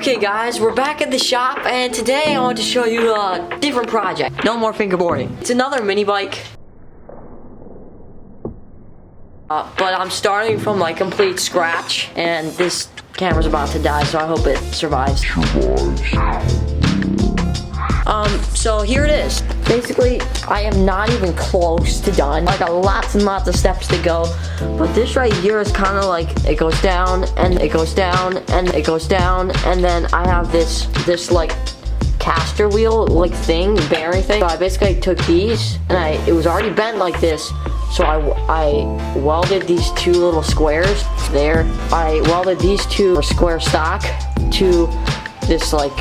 Okay guys, we're back at the shop and today I want to show you a different project. No more fingerboarding. It's another mini bike. But I'm starting from like complete scratch and this camera's about to die, so I hope it survives. So here it is. Basically, I am not even close to done. I got lots and lots of steps to go. But this right here is kind of like, it goes down, and it goes down, and it goes down, and then I have this like caster wheel like thing, bearing thing. So I basically took these, and it was already bent like this. So I welded these two little squares there. I welded these two square stock to this like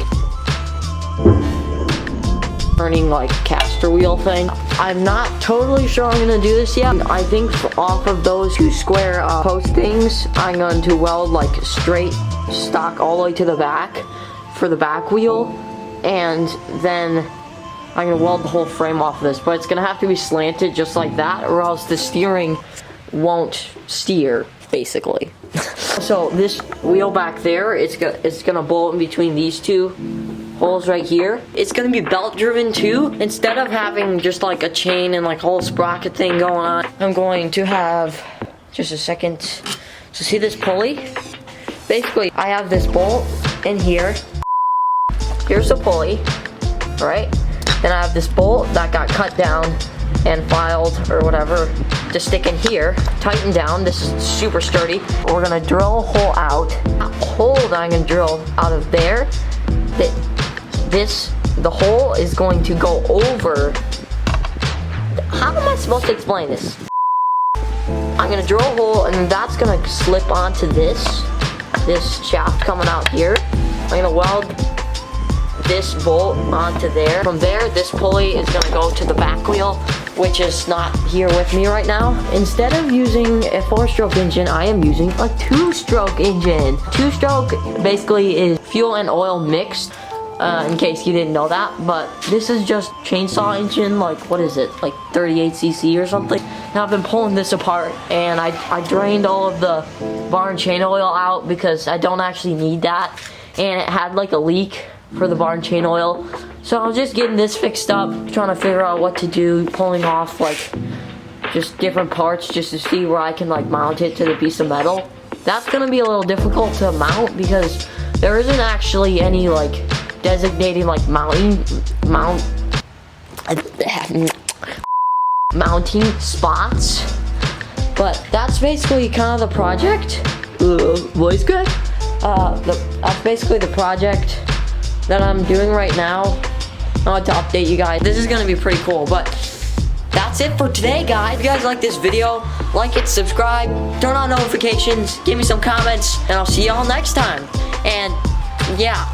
turning like caster wheel thing. I'm not totally sure I'm gonna do this yet. I think off of those two square post things, I'm going to weld like straight stock all the way to the back for the back wheel, and then I'm gonna weld the whole frame off of this, but it's gonna have to be slanted just like that, or else the steering won't steer, basically. So this wheel back there, it's gonna bolt in between these two holes right here. It's gonna be belt driven too. Instead of having just like a chain and like a whole sprocket thing going on, I'm going to have, just a second, so see this pulley? Basically, I have this bolt in here. Here's the pulley, right? Then I have this bolt that got cut down and filed or whatever to stick in here, tighten down. This is super sturdy. We're gonna drill a hole out. That hole that I'm gonna drill out of there, the hole is going to go over. How am I supposed to explain this? I'm gonna drill a hole and that's gonna slip onto this shaft coming out here. I'm gonna weld this bolt onto there. From there, this pulley is gonna go to the back wheel, which is not here with me right now. Instead of using a 4-stroke engine, I am using a 2-stroke engine. 2-stroke basically is fuel and oil mixed, in case you didn't know that, but this is just chainsaw engine, like, what is it, like 38cc or something. Now I've been pulling this apart, and I drained all of the bar and chain oil out because I don't actually need that, and it had like a leak for the bar and chain oil. So I was just getting this fixed up, trying to figure out what to do, pulling off like just different parts just to see where I can like mount it to the piece of metal. That's gonna be a little difficult to mount because there isn't actually any like designating like mounting spots. But that's basically kind of the project. Voice good. That's basically the project that I'm doing right now. I want to update you guys. This is gonna be pretty cool, but that's it for today, guys. If you guys like this video, like it, subscribe, turn on notifications, give me some comments, and I'll see y'all next time. And yeah.